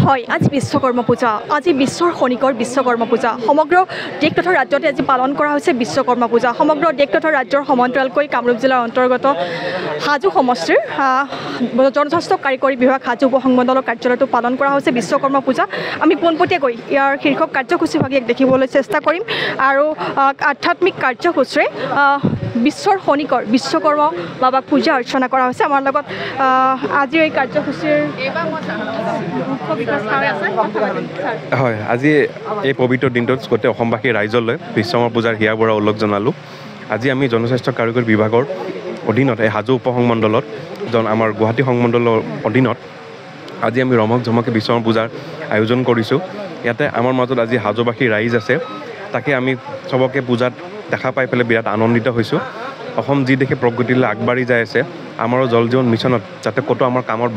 হয় আজি বিশ্বকৰ্মা পূজা আজি বিশ্বৰ খনিকৰ বিশ্বকৰ্মা পূজা সমগ্ৰ দেশ তথা ৰাজ্যতে আজি পালন কৰা হৈছে বিশ্বকৰ্মা পূজা সমগ্ৰ দেশ তথা ৰাজ্যৰ সমান্তৰালকৈ কামৰূপ জিলাৰ অন্তৰ্গত হাজো সমষ্টিৰ জনস্বাস্থ্য কাৰিকৰী বিভাগ হাজো উপসংমণ্ডলৰ কাৰ্যালয়টো পালন কৰা হৈছে বিশ্বকৰ্মা পূজা আমি পোনপটীয়াকৈ ইয়াৰ শীৰ্ষক কাৰ্যসূচীভাগে দেখিবলৈ চেষ্টা কৰিম আৰু আধ্যাত্মিক কাৰ্যসূচীৰে বিশ্বৰ খনিকৰ বিশ্বকৰ্মা বাবাক পূজা অৰ্চনা কৰা হৈছে আমাৰ লগত আজিৰ এই কাৰ্যসূচীৰ হয় আজি এই পবিত্ৰ দিনটোত গোটেই অসমবাসী ৰাইজলৈ বিশ্বকৰ্মা পূজাৰ হিয়া বৰা উল্লেখ জনালোঁ আজি আমি জনস্বাস্থ্য কাৰিকৰী বিভাগৰ অধীনত এই হাজো উপসংমণ্ডলত আমাৰ গুৱাহাটী সংমণ্ডলৰ অধীনত আজি আমি ৰমক ঝমকে বিশ্বকৰ্মা পূজাৰ আয়োজন কৰিছোঁ ইয়াতে আমাৰ মাজত আজি হাজোবাসী ৰাইজ আছে তাকে আমি চবকে পূজাত দেখা পাই পেলাই বিৰাট আনন্দিত হৈছোঁ অসম যি দেশে প্ৰগতিলৈ আগবাঢ়ি যাই আছে আমাৰো জল জীৱন মিছনত যাতে ক'তো আমাৰ কামৰ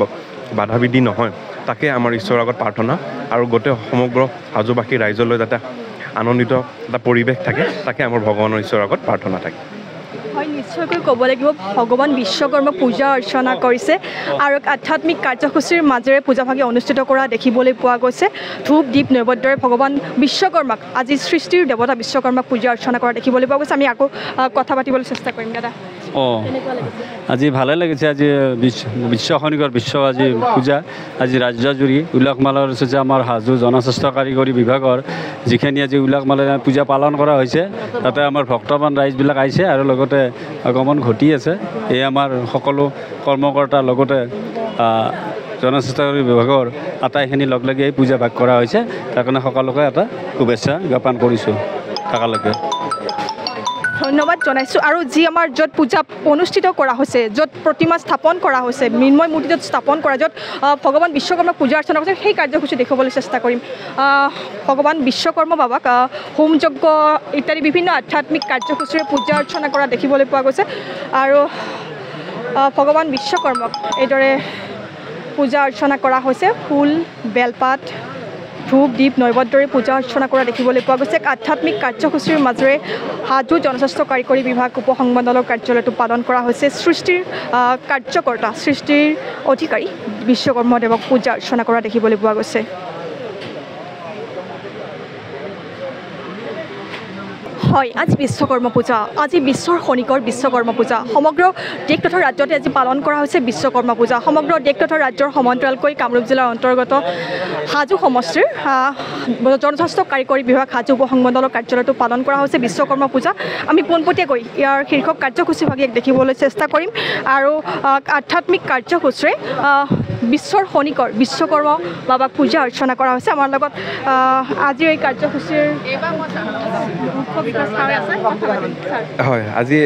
বাধা বিধি নহয় তাকে আমাৰ ঈশ্বৰৰ আগত প্ৰাৰ্থনা আৰু গোটেই সমগ্ৰ হাজোবাসী ৰাইজলৈ যাতে আনন্দিত এটা পৰিৱেশ থাকে তাকে আমাৰ ভগৱানৰ ঈশ্বৰৰ আগত প্ৰাৰ্থনা থাকে হয় নিশ্চয়কৈ ক'ব লাগিব ভগৱান বিশ্বকৰ্মাক পূজা অৰ্চনা কৰিছে আৰু আধ্যাত্মিক কাৰ্যসূচীৰ মাজেৰে পূজাভাগে অনুষ্ঠিত কৰা দেখিবলৈ পোৱা গৈছে ধূপ দীপ নৈবেদ্যৰে ভগৱান বিশ্বকৰ্মাক আজি সৃষ্টিৰ দেৱতা বিশ্বকৰ্মাক পূজা অৰ্চনা কৰা দেখিবলৈ পোৱা গৈছে আমি আকৌ কথা পাতিবলৈ চেষ্টা কৰিম দাদা আজি ভালে লাগিছে আজি বিশ্ব খনিকৰ বিশ্ব আজি পূজা আজি ৰাজ্যজুৰি উল্লাস মালৰ হৈছে আমাৰ হাজো জনস্বাস্থ্য কাৰিকৰী বিভাগৰ যিখিনি আজি উল্লাস মালেৰে পূজা পালন কৰা হৈছে তাতে আমাৰ ভক্তবান ৰাইজবিলাক আহিছে আৰু লগতে আগমন ঘটি আছে এই আমাৰ সকলো কৰ্মকৰ্তাৰ লগতে জনস্বাস্থ্য বিভাগৰ আটাইখিনি লগ লাগি এই পূজা ভাগ কৰা হৈছে তাৰ কাৰণে সকলোকে এটা শুভেচ্ছা জ্ঞাপন কৰিছোঁ তালৈকে ধন্যবাদ জনাইছোঁ আৰু যি আমাৰ য'ত পূজা অনুষ্ঠিত কৰা হৈছে য'ত প্ৰতিমা স্থাপন কৰা হৈছে মৃন্ময় মূৰ্তি য'ত স্থাপন কৰা য'ত ভগৱান বিশ্বকৰ্মাক পূজা অৰ্চনা কৰিছে সেই কাৰ্যসূচী দেখুৱাবলৈ চেষ্টা কৰিম ভগৱান বিশ্বকৰ্মা বাবাক হোম যজ্ঞ ইত্যাদি বিভিন্ন আধ্যাত্মিক কাৰ্যসূচীৰে পূজা অৰ্চনা কৰা দেখিবলৈ পোৱা গৈছে আৰু ভগৱান বিশ্বকৰ্মাক এইদৰে পূজা অৰ্চনা কৰা হৈছে ফুল বেলপাত ধূপ দীপ নৈবেদ্যৰে পূজা অৰ্চনা কৰা দেখিবলৈ পোৱা গৈছে আধ্যাত্মিক কাৰ্যসূচীৰ মাজেৰে হাজো জনস্বাস্থ্য কাৰিকৰী বিভাগ উপসংমণ্ডলৰ কাৰ্যালয়টো পালন কৰা হৈছে সৃষ্টিৰ কাৰ্যকৰ্তা সৃষ্টিৰ অধিকাৰী বিশ্বকৰ্মা দেৱক পূজা অৰ্চনা কৰা দেখিবলৈ পোৱা গৈছে হয় আজি বিশ্বকৰ্মা পূজা আজি বিশ্বৰ খনিকৰ বিশ্বকৰ্মা পূজা সমগ্ৰ দেশ তথা ৰাজ্যতে আজি পালন কৰা হৈছে বিশ্বকৰ্মা পূজা সমগ্ৰ দেশ তথা ৰাজ্যৰ সমান্তৰালকৈ কামৰূপ জিলাৰ অন্তৰ্গত হাজো সমষ্টিৰ জনস্বাস্থ্য কাৰিকৰী বিভাগ হাজো উপসংমণ্ডলৰ কাৰ্যালয়টো পালন কৰা হৈছে বিশ্বকৰ্মা পূজা আমি পোনপটীয়াকৈ ইয়াৰ শীৰ্ষক কাৰ্যসূচীভাগে দেখিবলৈ চেষ্টা কৰিম আৰু আধ্যাত্মিক কাৰ্যসূচীৰে বিশ্বৰ খনিকৰ বিশ্বকৰ্মা বাবাক পূজা অৰ্চনা কৰা হৈছে আমাৰ লগত আজিৰ এই কাৰ্যসূচীৰ হয় আজি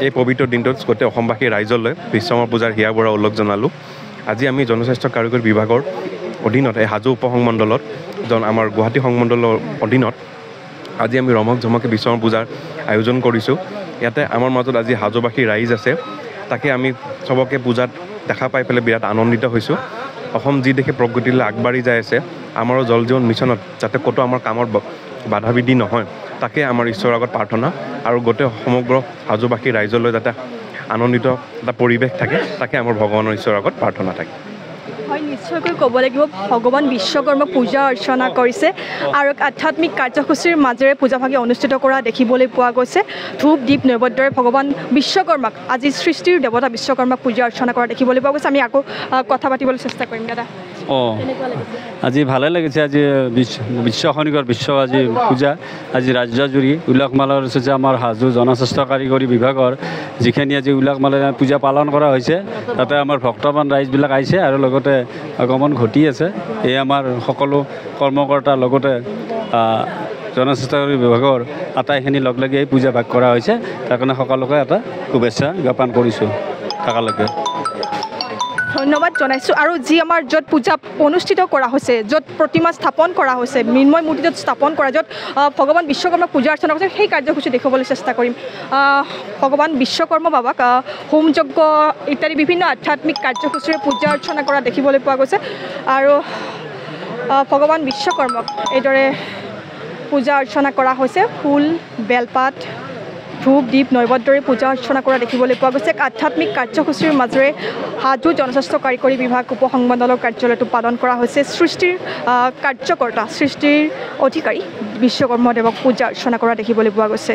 এই পবিত্ৰ দিনটোত গোটেই অসমবাসী ৰাইজলৈ বিশ্বকৰ্মা পূজাৰ হিয়া বৰা উল্লেখ জনালোঁ আজি আমি জনস্বাস্থ্য কাৰিকৰী বিভাগৰ অধীনত এই হাজো উপসংমণ্ডলত আমাৰ গুৱাহাটী সংমণ্ডলৰ অধীনত আজি আমি ৰমক ঝমকে বিশ্বকৰ্মা পূজাৰ আয়োজন কৰিছোঁ ইয়াতে আমাৰ মাজত আজি হাজোবাসী ৰাইজ আছে তাকে আমি চবকে পূজাত দেখা পাই পেলাই বিৰাট আনন্দিত হৈছোঁ অসম যি দেশে প্ৰগতিলৈ আগবাঢ়ি যাই আছে আমাৰো জল জীৱন মিছনত যাতে ক'তো আমাৰ কামৰ বাধা বিধি নহয় তাকে আমাৰ ঈশ্বৰৰ আগত প্ৰাৰ্থনা আৰু গোটেই সমগ্ৰ হাজোবাসী ৰাইজলৈ যাতে আনন্দিত এটা পৰিৱেশ থাকে তাকে আমাৰ ভগৱানৰ ঈশ্বৰৰ আগত প্ৰাৰ্থনা থাকে হয় নিশ্চয়কৈ ক'ব লাগিব ভগৱান বিশ্বকৰ্মাক পূজা অৰ্চনা কৰিছে আৰু আধ্যাত্মিক কাৰ্যসূচীৰ মাজেৰে পূজাভাগে অনুষ্ঠিত কৰা দেখিবলৈ পোৱা গৈছে ধূপ দীপ নৈবেদ্যৰে ভগৱান বিশ্বকৰ্মাক আজি সৃষ্টিৰ দেৱতা বিশ্বকৰ্মাক পূজা অৰ্চনা কৰা দেখিবলৈ পোৱা গৈছে আমি আকৌ কথা পাতিবলৈ চেষ্টা কৰিম দাদা আজি ভালে লাগিছে আজি বিশ্ব খনিকৰ বিশ্ব আজি পূজা আজি ৰাজ্যজুৰি উল্লাস মালৰ হৈছে আমাৰ হাজো জনস্বাস্থ্য কাৰিকৰী বিভাগৰ যিখিনি আজি উল্লাস মালেৰে পূজা পালন কৰা হৈছে তাতে আমাৰ ভক্তবান ৰাইজবিলাক আহিছে আৰু লগতে আগমন ঘটি আছে এই আমাৰ সকলো কৰ্মকৰ্তাৰ লগতে জনস্বাস্থ্য বিভাগৰ আটাইখিনি লগ লাগি এই পূজা ভাগ কৰা হৈছে তাৰ কাৰণে সকলোকে এটা শুভেচ্ছা জ্ঞাপন কৰিছোঁ তালৈকে ধন্যবাদ জনাইছোঁ আৰু যি আমাৰ য'ত পূজা অনুষ্ঠিত কৰা হৈছে য'ত প্ৰতিমা স্থাপন কৰা হৈছে মৃন্ময় মূৰ্তি য'ত স্থাপন কৰা য'ত ভগৱান বিশ্বকৰ্মাক পূজা অৰ্চনা কৰিছে সেই কাৰ্যসূচী দেখুৱাবলৈ চেষ্টা কৰিম ভগৱান বিশ্বকৰ্মা বাবাক হোম যজ্ঞ ইত্যাদি বিভিন্ন আধ্যাত্মিক কাৰ্যসূচীৰে পূজা অৰ্চনা কৰা দেখিবলৈ পোৱা গৈছে আৰু ভগৱান বিশ্বকৰ্মাক এইদৰে পূজা অৰ্চনা কৰা হৈছে ফুল বেলপাত ধূপ দীপ নৈবেদ্যৰে পূজা অৰ্চনা কৰা দেখিবলৈ পোৱা গৈছে আধ্যাত্মিক কাৰ্যসূচীৰ মাজেৰে হাজো জনস্বাস্থ্য কাৰিকৰী বিভাগ উপসংমণ্ডলৰ কাৰ্যালয়টো পালন কৰা হৈছে সৃষ্টিৰ কাৰ্যকৰ্তা সৃষ্টিৰ অধিকাৰী বিশ্বকৰ্মা দেৱক পূজা অৰ্চনা কৰা দেখিবলৈ পোৱা গৈছে